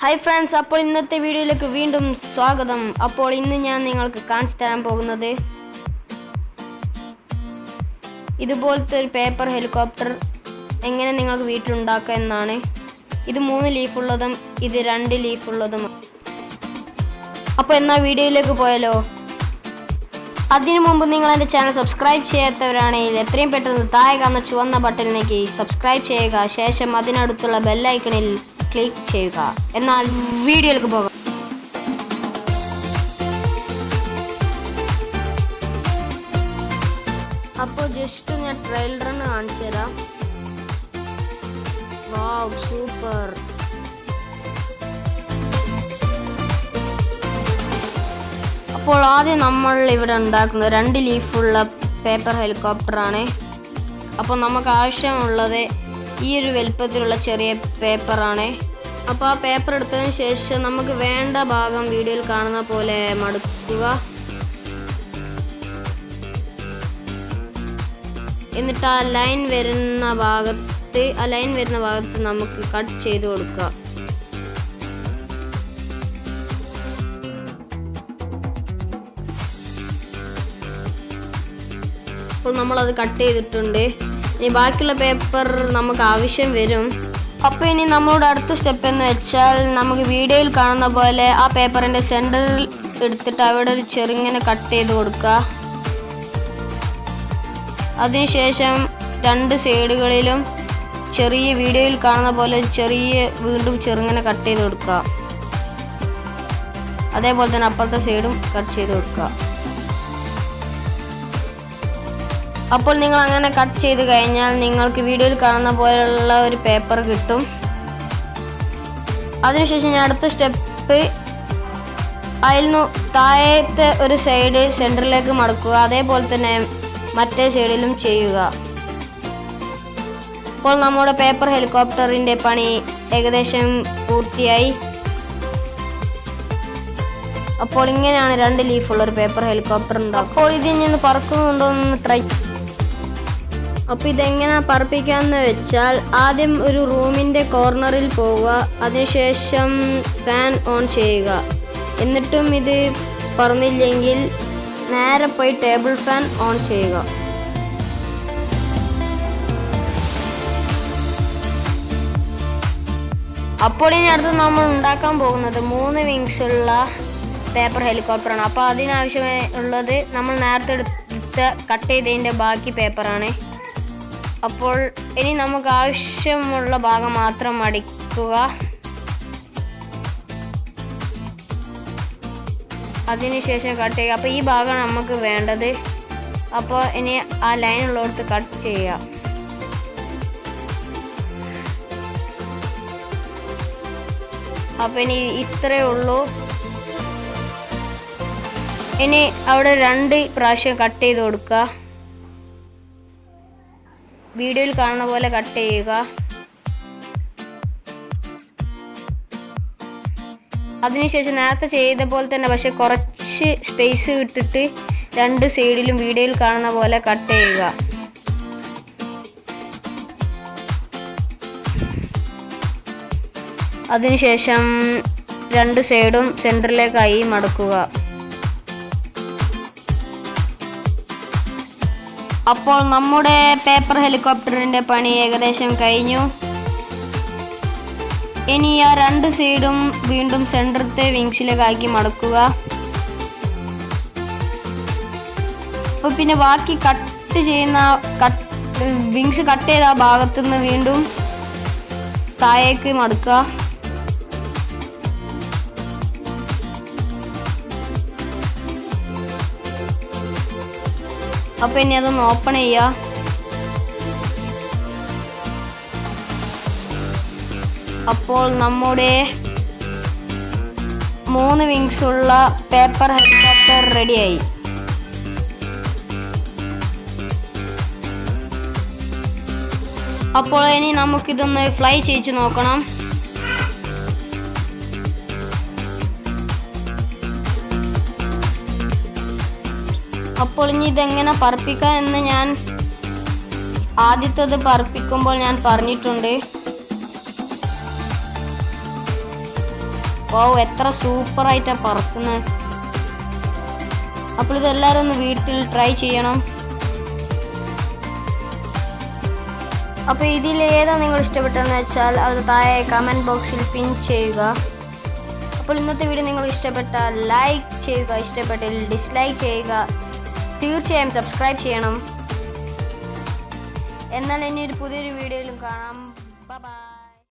Hi friends, അപ്പോൾ ഇന്നത്തെ വീഡിയോയിലേക്ക് വീണ്ടും സ്വാഗതം. അപ്പോൾ ഇന്ന് ഞാൻ നിങ്ങൾക്ക് കാണിച്ചു തരാൻ പോകുന്നത് ഇതുപോലത്തെ ഒരു പേപ്പർ ഹെലികോപ്റ്റർ എങ്ങനെ നിങ്ങൾക്ക് വീട്ടിലുണ്ടാക്കാം എന്നാണ്. ഇത് 3 ലീഫുള്ളതും ഇത് 2 ലീഫുള്ളതും. അപ്പോൾ എന്നാൽ വീഡിയോയിലേക്ക് പോയാലോ? അതിനു മുമ്പ് നിങ്ങൾ എൻ്റെ ചാനൽ സബ്സ്ക്രൈബ് ചെയ്യാത്തവരാണെങ്കിൽ എത്രയും പെട്ടെന്ന് താഴെ കാണുന്ന ചുവന്ന ബട്ടണിലേക്ക് സബ്സ്ക്രൈബ് ചെയ്യുക. ശേഷം അതിനടുത്തുള്ള ബെല്ലൈക്കണിൽ ക്ലിക്ക് ചെയ്യുക. എന്നാൽ വീഡിയോയിലേക്ക് പോകാം. അപ്പോൾ ജസ്റ്റ് ഞാൻ ട്രയൽ റൺ കാണിച്ചു തരാം. വാവ്, സൂപ്പർ. അപ്പോൾ ആദ്യം നമ്മൾ ഇവിടെ ഉണ്ടാക്കുന്നത് 2 ലീഫുള്ള പേപ്പർ ഹെലികോപ്റ്റർ ആണ്. അപ്പോൾ നമുക്ക് ആവശ്യമുള്ളത് ഈ ഒരു വലുപ്പത്തിലുള്ള ചെറിയ പേപ്പറാണ്. അപ്പോൾ ആ പേപ്പർ എടുത്തതിന് ശേഷം നമുക്ക് വേണ്ട ഭാഗം വീഡിയോയിൽ കാണുന്ന പോലെ മടക്കുക. എന്നിട്ട് ആ ലൈൻ വരുന്ന ഭാഗത്ത് നമുക്ക് കട്ട് ചെയ്ത് കൊടുക്കുക. അപ്പോൾ നമ്മളത് കട്ട് ചെയ്തിട്ടുണ്ട്. ഇനി ബാക്കിയുള്ള പേപ്പർ നമുക്ക് ആവശ്യം വരും. അപ്പോൾ ഇനി നമ്മളുടെ അടുത്ത സ്റ്റെപ്പ് എന്ന് വെച്ചാൽ നമുക്ക് വീഡിയോയിൽ കാണുന്ന പോലെ ആ പേപ്പറിൻ്റെ സെൻറ്ററിൽ എടുത്തിട്ട് അവിടെ ഒരു ചെറുങ്ങനെ കട്ട് ചെയ്ത് കൊടുക്കുക. അതിനുശേഷം 2 സൈഡുകളിലും വീഡിയോയിൽ കാണുന്ന പോലെ വീണ്ടും ചെറുങ്ങനെ കട്ട് ചെയ്ത് കൊടുക്കുക. അതേപോലെ തന്നെ അപ്പുറത്തെ സൈഡും കട്ട് ചെയ്ത് കൊടുക്കുക. അപ്പോൾ നിങ്ങൾ അങ്ങനെ കട്ട് ചെയ്ത് കഴിഞ്ഞാൽ നിങ്ങൾക്ക് വീഡിയോയിൽ കാണുന്ന പോലെയുള്ള ഒരു പേപ്പർ കിട്ടും. അതിനുശേഷം ഞാൻ അടുത്ത സ്റ്റെപ്പ് താഴത്തെ ഒരു സൈഡ് സെൻറ്ററിലേക്ക് മടക്കുക. അതേപോലെ തന്നെ മറ്റേ സൈഡിലും ചെയ്യുക. അപ്പോൾ നമ്മുടെ പേപ്പർ ഹെലികോപ്റ്ററിൻ്റെ പണി ഏകദേശം പൂർത്തിയായി. അപ്പോൾ ഇങ്ങനെയാണ് 2 ലീഫുള്ള ഒരു പേപ്പർ ഹെലികോപ്റ്റർ ഉണ്ടാവും. അപ്പോൾ ഇതിൽ നിന്ന് പറക്കുന്നുണ്ടോ എന്ന് ട്രൈ. അപ്പോൾ ഇതെങ്ങനെ പറപ്പിക്കാമെന്ന് വെച്ചാൽ ആദ്യം ഒരു റൂമിൻ്റെ കോർണറിൽ പോവുക. അതിനുശേഷം ഫാൻ ഓൺ ചെയ്യുക. എന്നിട്ടും ഇത് പറന്നില്ലെങ്കിൽ നേരെ പോയി ടേബിൾ ഫാൻ ഓൺ ചെയ്യുക. അപ്പോൾ ഇനി അടുത്ത് നമ്മൾ ഉണ്ടാക്കാൻ പോകുന്നത് 3 വിങ്സ് ഉള്ള പേപ്പർ ഹെലികോപ്റ്ററാണ്. അപ്പോൾ അതിനാവശ്യമുള്ളത് നമ്മൾ നേരത്തെ കട്ട് ചെയ്തതിൻ്റെ ബാക്കി പേപ്പറാണ്. അപ്പോൾ ഇനി നമുക്ക് ആവശ്യമുള്ള ഭാഗം മാത്രം മടിക്കുക. അതിനുശേഷം കട്ട് ചെയ്യുക. അപ്പോൾ ഈ ഭാഗമാണ് നമുക്ക് വേണ്ടത്. അപ്പോൾ ഇനി ആ ലൈനുള്ളിടത്ത് കട്ട് ചെയ്യുക. അപ്പോൾ ഇനി ഇത്രയേ ഉള്ളൂ. ഇനി അവിടെ 2 പ്രാവശ്യം കട്ട് ചെയ്ത് കൊടുക്കുക. വീഡിയോയിൽ കാണുന്ന പോലെ കട്ട് ചെയ്യുക. അതിനുശേഷം നേരത്തെ ചെയ്ത പോലെ തന്നെ പക്ഷെ കുറച്ച് സ്പേസ് വിട്ടിട്ട് 2 സൈഡിലും വീഡിയോയിൽ കാണുന്ന പോലെ കട്ട് ചെയ്യുക. അതിനുശേഷം 2 സൈഡും സെൻറ്ററിലേക്കായി മടക്കുക. അപ്പോൾ നമ്മുടെ പേപ്പർ ഹെലികോപ്റ്ററിൻ്റെ പണി ഏകദേശം കഴിഞ്ഞു. ഇനി ആ 2 സൈഡും വീണ്ടും സെൻറ്ററത്തെ വിങ്സിലേക്കാക്കി മടക്കുക. അപ്പോൾ പിന്നെ ബാക്കി വിങ്സ് കട്ട് ചെയ്ത ആ ഭാഗത്തുനിന്ന് വീണ്ടും താഴേക്ക് മടക്കുക. അപ്പോൾ ഇനി അതൊന്ന് ഓപ്പൺ ചെയ്യുക. അപ്പോൾ നമ്മുടെ 3 വിങ്സ് ഉള്ള പേപ്പർ ഹെലികോപ്റ്റർ റെഡിയായി. അപ്പോൾ ഇനി നമുക്കിതൊന്ന് ഫ്ലൈ ചെയ്യിച്ച് നോക്കണം. അപ്പോൾ ഇനി ഇതെങ്ങനെ പറപ്പിക്കാം എന്ന് ഞാൻ ആദ്യത്തേത് പറപ്പിക്കുമ്പോൾ ഞാൻ പറഞ്ഞിട്ടുണ്ട്. വാവ്, എത്ര സൂപ്പറായിട്ടാണ് പറക്കുന്നത്. അപ്പോൾ ഇതെല്ലാവരും ഒന്ന് വീട്ടിൽ ട്രൈ ചെയ്യണം. അപ്പോൾ ഇതിൽ ഏതാ നിങ്ങൾ ഇഷ്ടപ്പെട്ടതെന്ന് വെച്ചാൽ അത് താഴെ കമൻറ്റ് ബോക്സിൽ പിൻ ചെയ്യുക. അപ്പോൾ ഇന്നത്തെ വീഡിയോ നിങ്ങൾക്ക് ഇഷ്ടപ്പെട്ടാൽ ലൈക്ക് ചെയ്യുക, ഇഷ്ടപ്പെട്ടാൽ ഡിസ്ലൈക്ക് ചെയ്യുക, തീർച്ചയായും സബ്സ്ക്രൈബ് ചെയ്യണം. എന്നാൽ ഇനി ഒരു പുതിയൊരു വീഡിയോയിലും കാണാം. ബൈ.